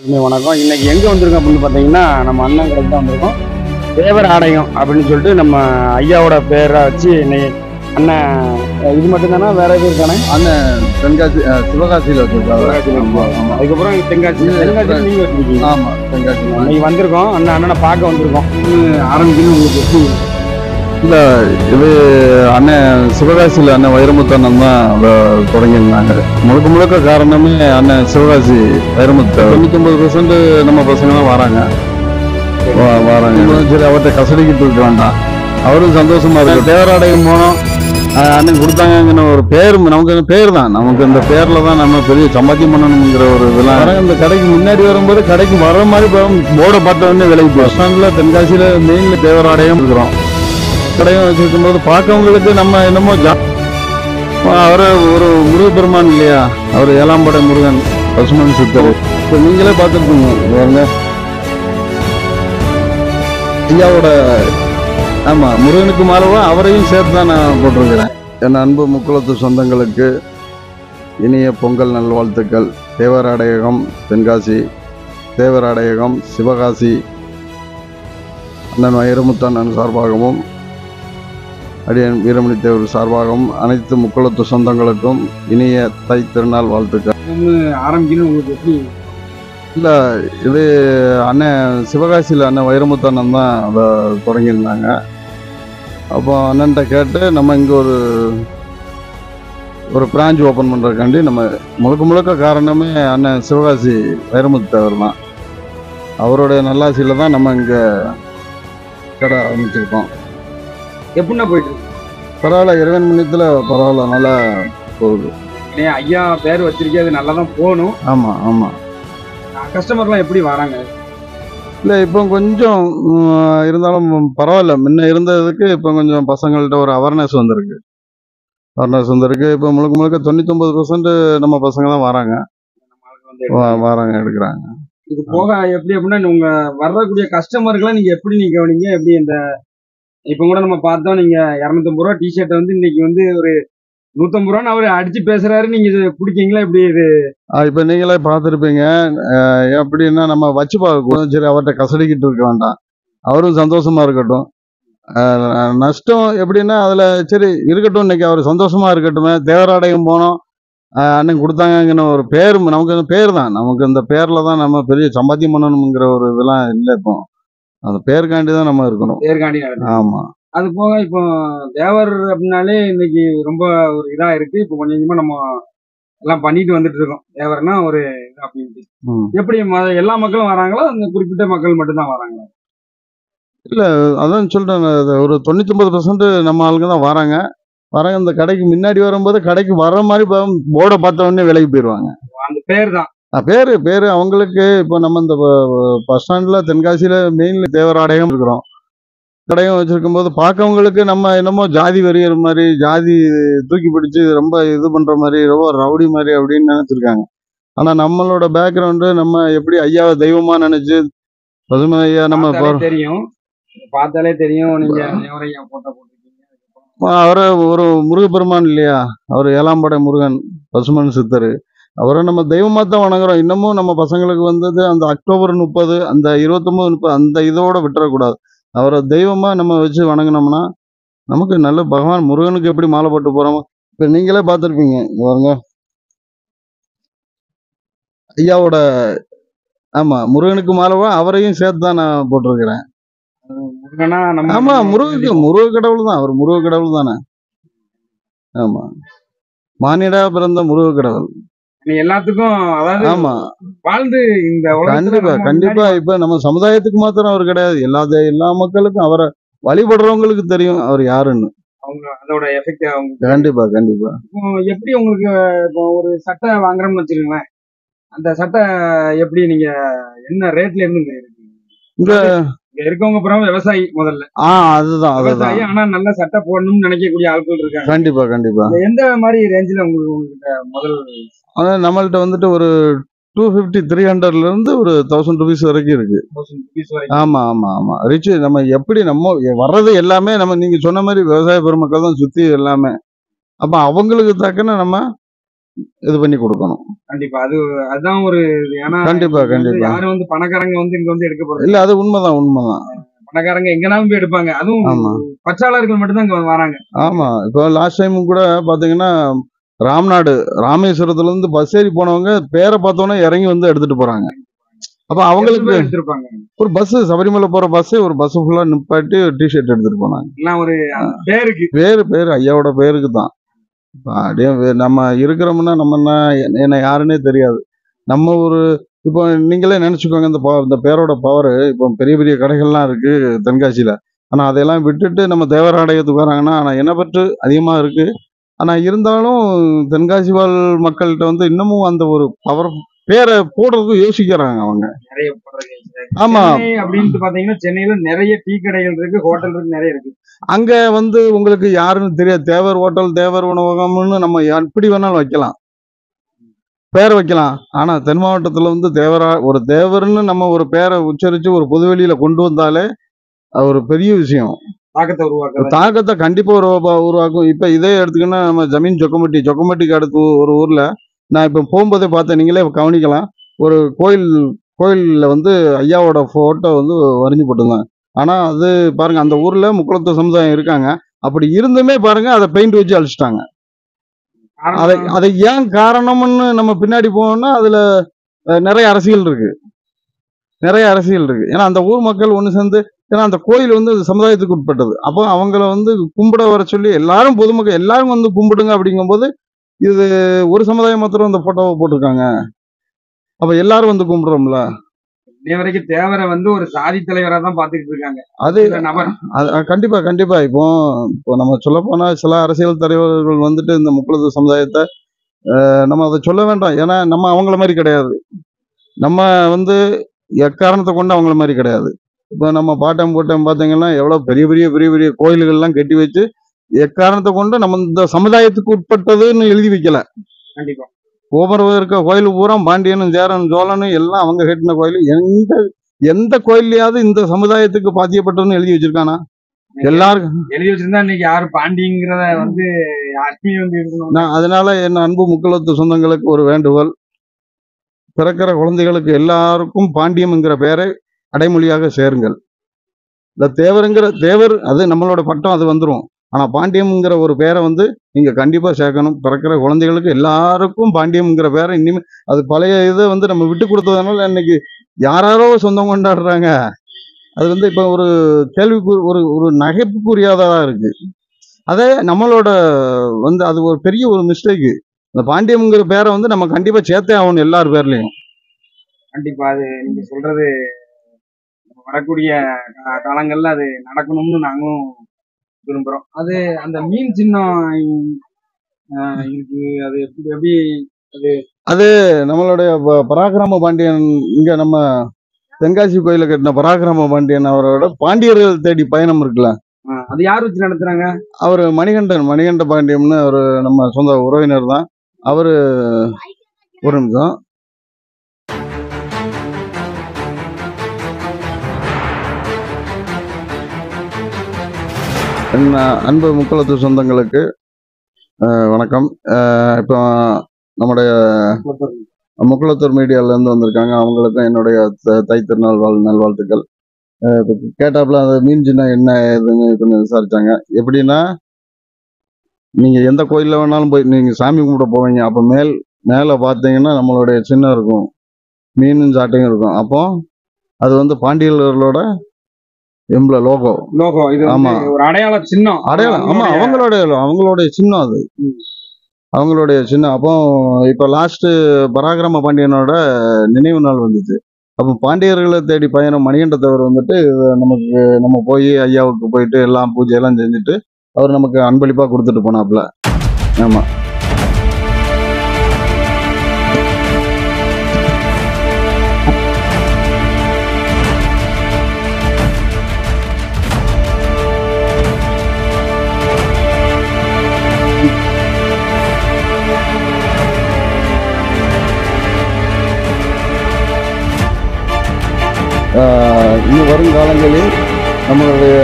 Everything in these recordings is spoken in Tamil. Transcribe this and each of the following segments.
வணக்கம். இன்னைக்கு எங்க வந்திருக்கோம் அப்படின்னு பார்த்தீங்கன்னா, நம்ம அண்ணன் கடைக்கு தான் வந்திருக்கோம். தேவர் ஆடையம் அப்படின்னு சொல்லிட்டு நம்ம ஐயாவோட பேரை வச்சு இன்னைக்கு அண்ணன் இது மட்டும் தானே, வேற எதுவும் இருக்கானே? அண்ணன் தென்காசி சிவகாசியில் வச்சிருக்காங்க. அதுக்கப்புறம் தென்காசி நீங்க வச்சிருக்கீங்க. ஆமா, தென்காசி இன்னைக்கு வந்திருக்கோம். அண்ணனை பார்க்க வந்திருக்கோம். ஆரம்பிக்கணும் உங்களுக்கு எப்படி? இல்லை, இது அண்ணன் சிவகாசியில் அண்ணன் வைரமுத்து அண்ணன் தான் தொடங்கியிருந்தாங்க. முழுக்க காரணமே அண்ணன் சிவகாசி வைரமுத்து. 99% நம்ம பசங்க தான் வராங்க. சரி, அவர்கிட்ட கசடிக்கிட்டு இருக்க வேண்டாம், அவரும் சந்தோஷமா இருக்கு. தேவராடையும் போனோம், அண்ணன் கொடுத்தாங்கன்னு ஒரு பேர், நமக்கு பேர் தான், நமக்கு இந்த பேர்ல தான் நம்ம பெரிய சம்பாத்தியம் பண்ணணுங்கிற ஒரு இதெல்லாம். இந்த கடைக்கு முன்னாடி வரும்போது கடைக்கு வர மாதிரி போர்டை பார்த்த உடனே விலைக்கு பஸ் ஸ்டாண்ட்ல தென்காசியில மெயின்ல தேவராடையும் இருக்கிறோம். கடையும் வச்சிருக்கும் போது பார்க்கவங்களுக்கு நம்ம என்னமோ அவரை ஒரு முருகப்பெருமான் இல்லையா, அவர் ஏலாம்படை முருகன் பசுமன் சித்தர். இப்போ நீங்களே பார்த்துருக்கீங்க பாருங்க ஐயாவோட. ஆமா, முருகனுக்கு மாலவா அவரையும் சேர்த்து தான் நான் போட்டிருக்கிறேன். என் அன்பு முக்குளத்து சொந்தங்களுக்கு இனிய பொங்கல் நல்வாழ்த்துக்கள். தேவராடையகம் தென்காசி, தேவராடையகம் சிவகாசி அண்ணன் வைரமுத்து அண்ணன் சார்பாகவும் அடியன் வீரமணி தேவர் சார்பாகவும் அனைத்து முக்குளத்து சொந்தங்களுக்கும் இனிய தை திருநாள் வாழ்த்துக்கள். ஆரம்பிக்கணும் உங்களுக்கு எப்படி? இல்லை, இது அண்ணன் சிவகாசியில் அண்ணன் வைரமுத்து அண்ணன் தான் அதை தொடங்கியிருந்தாங்க. அப்போ அண்ணன்ட்ட கேட்டு நம்ம இங்கே ஒரு பிரான்ச் ஓப்பன் பண்ணுறதுக்காண்டி நம்ம முழுக்க காரணமே அண்ணன் சிவகாசி வைரமுத்து தேவர் தான். அவருடைய நல்லாசியில் தான் நம்ம இங்கே கடை ஆரம்பிச்சிருக்கோம். எப்படின்னா போயிட்டு இருக்கு? பரவாயில்ல, இறைவன் முன்னத்தில் பரவாயில்ல, நல்லா போகுது. ஐயா பேர் வச்சிருக்கே, அது நல்லா தான் போகணும். ஆமாம் ஆமாம். கஸ்டமர்லாம் எப்படி வராங்க? இல்லை, இப்போ கொஞ்சம் இருந்தாலும் பரவாயில்ல. முன்ன இருந்ததுக்கு இப்போ கொஞ்சம் பசங்கள்கிட்ட ஒரு அவேர்னஸ் வந்திருக்கு. இப்போ முழுக்க 99% நம்ம பசங்க தான் வராங்க எடுக்கிறாங்க. இது போக எப்படி அப்படின்னா, உங்க வரக்கூடிய கஸ்டமர்களை நீங்க எப்படி நீங்க கவனிங்க? எப்படி இந்த இப்போ கூட நம்ம பார்த்தோம், நீங்க 250 ரூபா டிஷர்ட் வந்து இன்னைக்கு வந்து ஒரு 150 ரூபான்னு அவர் அடிச்சு பேசுறாரு. நீங்க இது பிடிக்கீங்களா? எப்படி இது? இப்போ நீங்களே பார்த்துருப்பீங்க. எப்படின்னா நம்ம வச்சு பார்க்கணும். சரி, அவர்கிட்ட கசடிக்கிட்டு இருக்க வேண்டாம், அவரும் சந்தோஷமா இருக்கட்டும். நஷ்டம் எப்படின்னா அதில் சரி இருக்கட்டும், இன்னைக்கு அவர் சந்தோஷமா இருக்கட்டுமே. தேவராடையும் போனோம், அண்ணன் கொடுத்தாங்கன்னு ஒரு பேர், நமக்கு பேர் தான், நமக்கு இந்த பேரில் தான் நம்ம பெரிய சம்பாத்தியம் பண்ணணுங்கிற ஒரு இதெல்லாம் இல்லை. இப்போ அந்த பேருக்காண்டி தான் நம்ம இருக்கணும். பேருக்காண்டி. ஆமா. அது போக இப்போ தேவர் அப்படின்னாலே இன்னைக்கு ரொம்ப ஒரு இதா இருக்கு. இப்போ கொஞ்சமா நம்ம எல்லாம் பண்ணிட்டு வந்துட்டு இருக்கோம். தேவர்னா ஒரு இது அப்படின்ட்டு. எப்படி எல்லா மக்களும் வராங்களா, அந்த குறிப்பிட்ட மக்கள் மட்டும்தான் வராங்களா? இல்ல, அதான் சொல்றேன், ஒரு 99% நம்ம ஆளுங்க தான் வராங்க. இந்த கடைக்கு முன்னாடி வரும்போது கடைக்கு வர்ற மாதிரி போர்டை பார்த்த உடனே விலைக்கு போயிடுவாங்க. அந்த பேர் தான் பேரு அவங்களுக்கு. இப்போ நம்ம இந்த பஸ் ஸ்டாண்ட்ல தென்காசியில மெயின்ல தேவராடையம் இருக்கிறோம். கடையும் வச்சிருக்கும் போது பார்க்கவங்களுக்கு நம்ம என்னமோ ஜாதி வெறியர் மாதிரி, ஜாதி தூக்கி பிடிச்சி ரொம்ப இது பண்ற மாதிரி, ரொம்ப ரவுடி மாதிரி அப்படின்னு நினைச்சிருக்காங்க. ஆனா நம்மளோட பேக்ரவுண்டு, நம்ம எப்படி ஐயாவை தெய்வமா நினைச்சு பசுமை ஐயா நம்ம தெரியும், பார்த்தாலே தெரியும். நீங்க அவரை ஒரு முருகப்பெருமான் இல்லையா, அவர் ஏலாம்படை முருகன் பசுமன் சித்தர், அவரை நம்ம தெய்வமா தான் வணங்குறோம். இன்னமும் நம்ம பசங்களுக்கு வந்தது அந்த அக்டோபர் 30, அந்த 29, 30 அந்த இதோட விட்டுறக்கூடாது. அவரை தெய்வமா நம்ம வச்சு வணங்கினோம்னா நமக்கு நல்ல. பகவான் முருகனுக்கு எப்படி மாலை போட்டு போறோமோ, இப்ப நீங்களே பார்த்துருப்பீங்க பாருங்க ஐயாவோட. ஆமா, முருகனுக்கு மாலவா அவரையும் சேர்த்து தான் நான் போட்டிருக்கிறேன். ஆமா, முருக கடவுள் தான் அவர், முருக கடவுள் தானே. ஆமா, மானிடா பிறந்த முருக கடவுள் எல்லாத்துக்கும். அதாவது ஆமா, வாழ்ந்து இந்த கண்டிப்பா. இப்ப நம்ம சமுதாயத்துக்கு மாத்திரம் அவர் கிடையாது, எல்லா மக்களுக்கும், அவரை வழிபடுறவங்களுக்கு தெரியும் அவர் யாருன்னு. அதோட எஃபெக்ட் கண்டிப்பா. எப்படி உங்களுக்கு இப்போ ஒரு சட்டை வாங்குறோம்னு வச்சுக்கோங்களேன், அந்த சட்டை எப்படி நீங்க என்ன ரேட்ல இருந்து இங்க இருக்கவங்க அப்புறம் விவசாயி முதல்ல? அதுதான் விவசாயி, ஆனா நல்ல சட்டை போடணும்னு நினைக்கக்கூடிய ஆட்கள் இருக்காங்க. கண்டிப்பா. எந்த மாதிரி ரேஞ்சில உங்களுக்கு முதல்? அதான் நம்மள்ட்ட வந்துட்டு ஒரு 250, 300ல இருந்து ஒரு 1000 rupees வரைக்கும் இருக்கு. ஆமா. ரிச். நம்ம எப்படி நம்ம வர்றது எல்லாமே நம்ம நீங்க சொன்ன மாதிரி விவசாய பெருமக்கள் தான் சுத்தி எல்லாமே. அப்ப அவங்களுக்கு தக்கன நம்ம இது பண்ணி கொடுக்கணும். கண்டிப்பா அதுதான் ஒரு ஏன்னா கண்டிப்பா கண்டிப்பா யாரும் பணக்காரங்க இங்க எடுக்க போறது இல்ல, அது உண்மைதான். பணக்காரங்க எங்கனாலும் போய் எடுப்பாங்க. அதுவும் பற்றாளர்கள் மட்டும்தான் இங்க வராங்க. ஆமா, இப்போ லாஸ்ட் டைம் கூட பாத்தீங்கன்னா ராம்நாடு ராமேஸ்வரத்துல இருந்து பஸ் ஏறி போனவங்க பேரை பார்த்தோன்னே இறங்கி எடுத்துட்டு போறாங்க. அப்ப அவங்களுக்கு எடுத்திருப்பாங்க. ஒரு பஸ் சபரிமலை போற பஸ் ஒரு பஸ் ஃபுல்லா நிப்பாட்டி டிஷர்ட் எடுத்துட்டு போனாங்க. ஒரு பேருக்கு பேரு ஐயாவோட பேருக்கு தான். அப்படியே நம்ம இருக்கிறோம்னா நம்ம என்ன யாருன்னே தெரியாது. நம்ம ஒரு இப்போ நீங்களே நினைச்சுக்கோங்க, இந்த பேரோட பவர். இப்போ பெரிய பெரிய கடைகள்லாம் இருக்கு தென்காசியில. ஆனா அதையெல்லாம் விட்டுட்டு நம்ம தேவராலயத்துக்கு வராங்கன்னா, ஆனா எண்ணப்பற்று அதிகமா இருக்கு. ஆனா இருந்தாலும் தென்காசி வாழ் மக்கள்கிட்ட இன்னமும் அந்த ஒரு பவர் பேரை போடுறதுக்கு யோசிக்கிறாங்க அவங்க. நிறைய ஆமா, அப்படின்ட்டு பாத்தீங்கன்னா சென்னையில நிறைய டீ கடைகள் இருக்கு, ஹோட்டல் இருக்கு, நிறைய இருக்கு. அங்க உங்களுக்கு யாருன்னு தெரியாது. தேவர் ஹோட்டல், தேவர் உணவகம்னு நம்ம எப்படி வேணாலும் வைக்கலாம், பேரை வைக்கலாம். ஆனா தென் மாவட்டத்துல ஒரு தேவர்னு நம்ம ஒரு பேரை உச்சரிச்சு ஒரு பொதுவெளியில கொண்டு வந்தாலே அது ஒரு பெரிய விஷயம். தாக்கத்தை கண்டிப்பா உருவாக்கும். இப்ப இதே எடுத்துக்கினா நம்ம ஜமீன் சொக்கம்பட்டிக்கு அடுத்து ஒரு ஊர்ல நான் இப்ப போகும்போதே பார்த்தேன், நீங்களே கவனிக்கலாம். ஒரு கோயில்ல ஐயாவோட போட்டோ வரைஞ்சு போட்டிருந்தாங்க. ஆனா அது பாருங்க, அந்த ஊர்ல முக்குளத்து சமுதாயம் இருக்காங்க. அப்படி இருந்துமே பாருங்க அதை பெயிண்ட் வச்சு அழிச்சிட்டாங்க. அதை ஏன் காரணம்னு நம்ம பின்னாடி போனோம்னா அதுல நிறைய அரசியல் இருக்கு. ஏன்னா அந்த ஊர் மக்கள் ஒண்ணு சேர்ந்து, ஏன்னா அந்த கோயில் சமுதாயத்துக்கு உட்பட்டது. அப்போ அவங்கள கும்பிட வர சொல்லி எல்லாரும் பொதுமக்கள் எல்லாரும் கும்பிடுங்க அப்படிங்கும்போது, இது ஒரு சமுதாயம் மாத்திரம் அந்த போட்டோவை போட்டிருக்காங்க. அப்ப எல்லாரும் கும்பிடுறோம்ல. இன்னை வரைக்கும் தேவரை ஒரு சாதி தலைவரா தான் பாத்துக்கிட்டு இருக்காங்க. அது நபர் கண்டிப்பா இப்போ நம்ம சொல்ல போனா சில அரசியல் தலைவர்கள் இந்த முக்குளத்து சமுதாயத்தை நம்ம அதை சொல்ல வேண்டாம். ஏன்னா நம்ம அவங்கள மாதிரி கிடையாது. நம்ம எக்காரணத்தை கொண்டு அவங்கள மாதிரி கிடையாது. இப்போ நம்ம பாட்டம் பார்த்தீங்கன்னா எவ்வளவு பெரிய பெரிய பெரிய பெரிய கோயில்கள்லாம் கட்டி வச்சு எக்காரணத்தை கொண்டு நம்ம இந்த சமுதாயத்துக்கு உட்பட்டதுன்னு எழுதி வைக்கல. கண்டிப்பா கோபுரம் இருக்க கோயில் பூரா பாண்டியனும் சேரன் சோழனும் எல்லாம் அவங்க கட்டின கோயில். எந்த கோயிலையாவது இந்த சமுதாயத்துக்கு பாத்தியப்பட்டதுன்னு எழுதி வச்சிருக்கானா? எல்லாருக்கும் எழுதி வச்சிருந்தா இன்னைக்கு யாரு பாண்டிங்கிறத அதனால என் அன்பு முக்குளத்து சொந்தங்களுக்கு ஒரு வேண்டுகோள், பிறக்கிற குழந்தைகளுக்கு எல்லாருக்கும் பாண்டியம்ங்கிற பெயரை அடைமொழியாக சேருங்கள். இந்த தேவர் அது நம்மளோட பட்டம், அது வந்துடும். ஆனா பாண்டியம்ங்கிற ஒரு பேரை நீங்க கண்டிப்பா சேர்க்கணும். பிறக்கிற குழந்தைகளுக்கு எல்லாருக்கும் பாண்டியம்ங்கிற பேரை இனிமே அது பழைய இதை நம்ம விட்டு கொடுத்ததுனால இன்னைக்கு யாரோ சொந்தம் கொண்டாடுறாங்க. அது இப்ப ஒரு கேள்விக்கு ஒரு நகைப்புக்குரியாததா இருக்கு. அதே நம்மளோட அது ஒரு பெரிய ஒரு மிஸ்டேக். இந்த பாண்டியம்ங்கிற பேரை நம்ம கண்டிப்பா சேர்த்தே ஆகணும் எல்லார் பேர்லயும். கண்டிப்பா அது நீங்க சொல்றது வரக்கூடிய காலங்கள்ல அது நடக்கணும்னு நாங்களும் விரும்புறோம். அது அந்த மீன் சின்னம் இருக்கு, அது எப்படி அது நம்மளுடைய பராக்கிரம பாண்டியன், இங்க நம்ம தென்காசி கோயில கட்டின பராக்கிரம பாண்டியன் அவரோட பாண்டியர்கள் தேடி பயணம் இருக்குல்ல, அது யார் வச்சு நடத்துறாங்க? அவரு மணிகண்ட பாண்டியம்னு அவரு நம்ம சொந்த உறவினர் தான். அவரு ஒரு நிமிஷம். அன்பு முக்குளத்து சொந்தங்களுக்கு வணக்கம். இப்போ நம்முடைய முக்குளத்தூர் மீடியால இருந்து வந்திருக்காங்க. அவங்களுக்கும் என்னுடைய தை திருநாள் நல்வாழ்த்துக்கள். கேட்டாப்புல அந்த மீன் சின்னம் என்ன ஏதுன்னு கொஞ்சம் விசாரிச்சாங்க. எப்படின்னா, நீங்க எந்த கோயில்ல வேணாலும் போய் நீங்க சாமி கும்பிட போவீங்க. அப்ப மேல பார்த்தீங்கன்னா நம்மளுடைய சின்னம் இருக்கும், மீனும் சாட்டையும் இருக்கும். அப்போ அது பாண்டியர்களோட லோகோ இது ஒரு அடையாள சின்னம். ஆமா, அவங்களுடைய சின்னம், அது அவங்களுடைய சின்னம். அப்போ இப்ப லாஸ்ட் பராக்கிரம பாண்டியனோட நினைவு நாள் வந்துச்சு. அப்போ பாண்டியர்களை தேடி பயணம் மணிகண்டத்தவர் நம்ம போய் ஐயாவுக்கு போயிட்டு எல்லாம் பூஜையெல்லாம் செஞ்சுட்டு அவர் நமக்கு அன்பளிப்பா கொடுத்துட்டு போனாப்ல. ஆமா, இன்னும் வருங்காலங்களில் நம்மளுடைய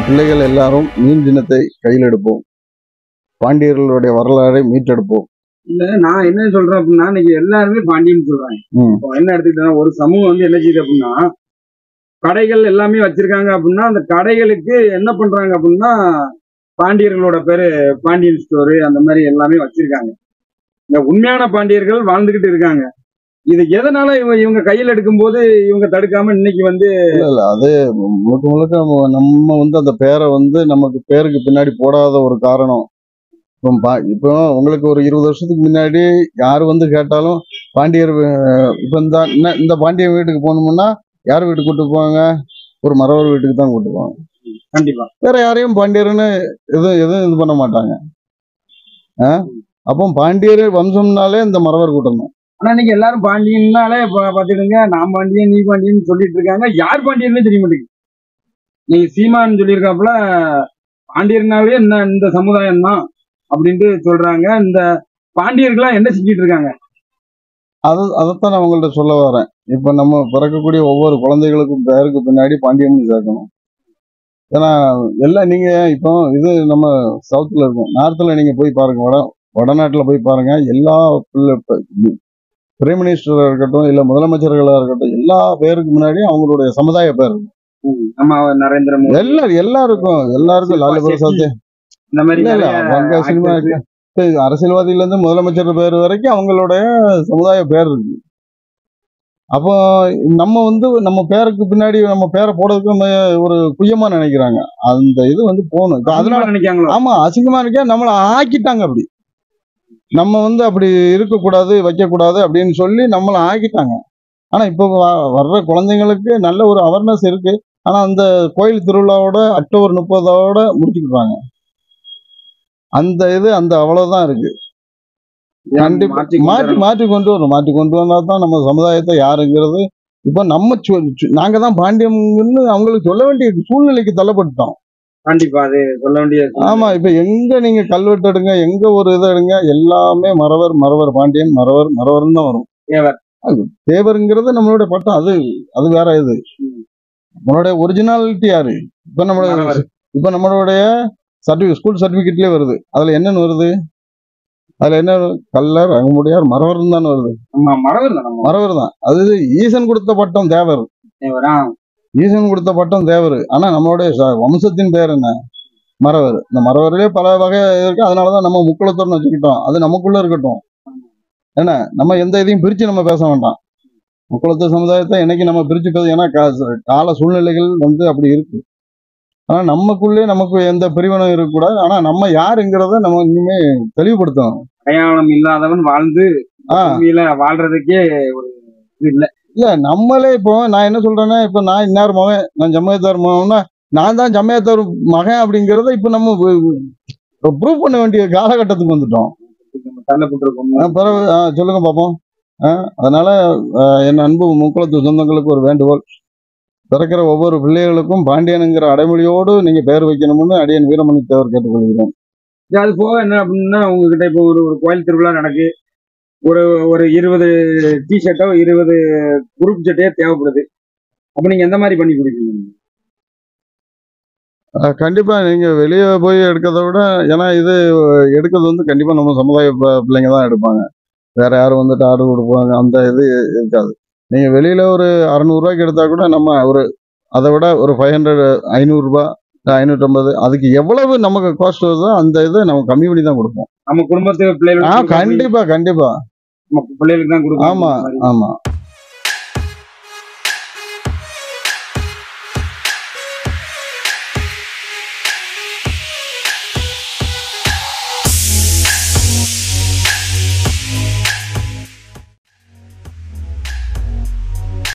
பிள்ளைகள் எல்லாரும் மீன் சின்னத்தை கையில் எடுப்போம். பாண்டியர்களுடைய வரலாறை மீட்டெடுப்போம். இல்ல நான் என்ன சொல்றேன் அப்படின்னா இன்னைக்கு எல்லாருமே பாண்டியன்னு சொல்றாங்க. ம். இப்போ என்ன எடுத்துக்கிட்டா ஒரு சமூகம் வந்து என்ன செய்யுது அப்படின்னா கடைகள் எல்லாமே வச்சிருக்காங்க அப்படின்னா அந்த கடைகளுக்கு என்ன பண்றாங்க அப்படின்னா பாண்டியர்களோட பேரு பாண்டியன் ஸ்டோரு அந்த மாதிரி எல்லாமே வச்சிருக்காங்க. இந்த உண்மையான பாண்டியர்கள் வாழ்ந்துகிட்டு இருக்காங்க. இது எதனால இவங்க கையில் எடுக்கும்போது இவங்க தடுக்காம இன்னைக்கு வந்து இல்ல இல்ல அது முழுக்க முழுக்க நம்ம வந்து அந்த பேரை வந்து நமக்கு பேருக்கு பின்னாடி போடாத ஒரு காரணம். இப்போ உங்களுக்கு ஒரு 20 வருஷத்துக்கு முன்னாடி யாரு வந்து கேட்டாலும் பாண்டியர் இப்ப இந்த பாண்டியன் வீட்டுக்கு போகணும்னா யார் வீட்டுக்கு கூட்டு போவாங்க? ஒரு மறவர் வீட்டுக்கு தான் கூட்டு போவாங்க. கண்டிப்பா வேற யாரையும் பாண்டியர்னு எதுவும் இது பண்ண மாட்டாங்க. அப்போ பாண்டியர் வம்சம்னாலே இந்த மறவர் கூட்டம் தான். ஆனா இன்னைக்கு எல்லாரும் பாண்டியன்னாலே பாத்துடுங்க நான் பாண்டியன் நீ பாண்டியன் சொல்லிட்டு இருக்காங்க. யார் பாண்டியன்னு தெரிய மாட்டேங்குது. நீங்க சீமான்னு சொல்லியிருக்காப்புல பாண்டியர்னாலே என்ன இந்த சமுதாயம் தான் அப்படின்ட்டு சொல்றாங்க. இந்த பாண்டியர்கள்லாம் என்ன செஞ்சிட்டு இருக்காங்க? அதைத்தான் நான் உங்கள்ட்ட சொல்ல வரேன். இப்ப நம்ம பிறக்கக்கூடிய ஒவ்வொரு குழந்தைகளுக்கும் பேருக்கு பின்னாடி பாண்டியன் சேர்க்கணும். ஏன்னா எல்லாம் நீங்க இப்போ இது நம்ம சவுத்துல இருக்கோம், நார்த்ல நீங்க போய் பாருங்க, வடநாட்டுல போய் பாருங்க. எல்லா பிரைம் மினிஸ்டரா இருக்கட்டும் இல்ல முதலமைச்சர்களா இருக்கட்டும் எல்லா பேருக்கு முன்னாடி அவங்களுடைய சமுதாய பேர் இருக்கும். நம்ம நரேந்திர மோடி எல்லாருக்கும் லாலு பிரசாத் இந்த மாதிரி இல்ல அவங்க சினிமா அரசியல்வாதியில இருந்து முதலமைச்சர் பேர் வரைக்கும் அவங்களுடைய சமுதாய பேர் இருக்கு. அப்போ நம்ம வந்து நம்ம பேருக்கு பின்னாடி நம்ம பேரை போடுறதுக்கு ஒரு குயமா நினைக்கிறாங்க. அந்த இது வந்து போகணும். அதனால நினைக்காங்களோ? ஆமா, அசிங்கமா இருக்கே, நம்மளை ஆக்கிட்டாங்க அப்படி. நம்ம வந்து அப்படி இருக்கக்கூடாது வைக்கக்கூடாது அப்படின்னு சொல்லி நம்மளை ஆக்கிட்டாங்க. ஆனா இப்போ வர்ற குழந்தைங்களுக்கு நல்ல ஒரு அவேர்னஸ் இருக்கு. ஆனா அந்த கோயில் திருவிழாவோட அக்டோபர் 30 முடிச்சுக்கிட்டாங்க. அந்த இது அந்த அவ்வளவுதான் இருக்கு. கண்டிப்பா மாற்றி கொண்டு வரணும். மாற்றி கொண்டு வந்தா தான் நம்ம சமுதாயத்தை யாருங்கிறது இப்ப நம்ம நாங்க தான் பாண்டியம்னு அவங்களுக்கு சொல்ல வேண்டிய சூழ்நிலைக்கு தள்ளப்பட்டோம். கண்டிப்பா அது சொல்ல வேண்டிய. ஆமா, இப்ப எங்க நீங்க கல்வெட்டு எடுங்க, எங்க ஒரு இதை எடுங்க, எல்லாமே மறவர் பாண்டியன் மறவர்னு தான் வரும். தேவருங்கிறது நம்மளுடைய பட்டம். அது வேற இது. நம்மளுடைய ஒரிஜினாலிட்டி யாரு? இப்ப நம்மளுடைய ஸ்கூல் சர்டிபிகேட்லயே வருது. அதுல என்னன்னு வருது? அதுல என்ன கல்லர் அகமுடையார் மறவர் தான் வருது. மறவர் தான். அது ஈசன் கொடுத்த பட்டம் தேவர். ஈசன் கொடுத்த பட்டம் தேவர். ஆனா நம்மளுடைய வம்சத்தின் பேர் என்ன? மறவர். இந்த மறவரிலே பல வகை இருக்கு. அதனாலதான் நம்ம முக்குளத்தோர்னு வச்சுக்கிட்டோம். அது நமக்குள்ள இருக்கட்டும். ஏன்னா நம்ம எந்த இதையும் பிரிச்சு நம்ம பேச வேண்டாம். முக்குளத்தோர் சமுதாயத்தை என்னைக்கு நம்ம பிரிச்சு பேச, ஏன்னா கால சூழ்நிலைகள் வந்து அப்படி இருக்கு. ஆனா நமக்குள்ளே நமக்கு எந்த பிரிவினும் இருக்கக்கூடாது. ஆனா நம்ம யாருங்கிறத நம்ம இனிமே தெளிவுபடுத்தணும். அடையாளம் இல்லாதவன் வாழ்றதுக்கே ஒரு இது இல்ல. நம்மளே இப்போ நான் என்ன சொல்றேன்னா, இப்ப நான் இன்னார் மகன், நான் ஜம்மையத்தார் மகன்னா நான் தான் ஜம்மையத்தார் மகன் அப்படிங்கிறத இப்ப நம்ம ப்ரூவ் பண்ண வேண்டிய காலகட்டத்துக்கு வந்துட்டோம். சொல்லுங்க பாப்போம். அதனால என் அன்பு முக்குளத்து சொந்தங்களுக்கு ஒரு வேண்டுகோள். பிறக்கிற ஒவ்வொரு பிள்ளைகளுக்கும் பாண்டியனுங்கிற அடைமொழியோடு நீங்க பெயர் வைக்கணும்னு அடியன் வீரமணி தேவர் கேட்டுக்கொள்கிறேன். அது போக என்ன அப்படின்னா உங்ககிட்ட இப்போ ஒரு கோயில் திருவிழா நடக்கு, ஒரு 20 டிஷர்ட்டோ 20 குரூப் சட்டையோ தேவைப்படுது. அப்ப நீங்க எந்த மாதிரி பண்ணி கொடுப்பீங்க? கண்டிப்பா நீங்க வெளியே போய் எடுக்கிறத விட, ஏன்னா இது எடுக்கிறது வந்து கண்டிப்பா நம்ம சமுதாய பிள்ளைங்க தான் எடுப்பாங்க. வேற யாரும் வந்துட்டு ஆர்டர் கொடுப்பாங்க அந்த இது இருக்காது. நீங்க வெளியில ஒரு 600 ரூபாய்க்கு எடுத்தா கூட நம்ம அதை விட ஒரு 500 500 ரூபாய் 550 அதுக்கு எவ்வளவு நமக்கு காஸ்ட் வருதோ அந்த இதை நம்ம கம்மி பண்ணி தான் கொடுப்போம். நம்ம குடும்பத்துக்கு பிள்ளைகளுக்கு கண்டிப்பா பிள்ளைகளுக்கு தான் கொடுப்போம். ஆமா.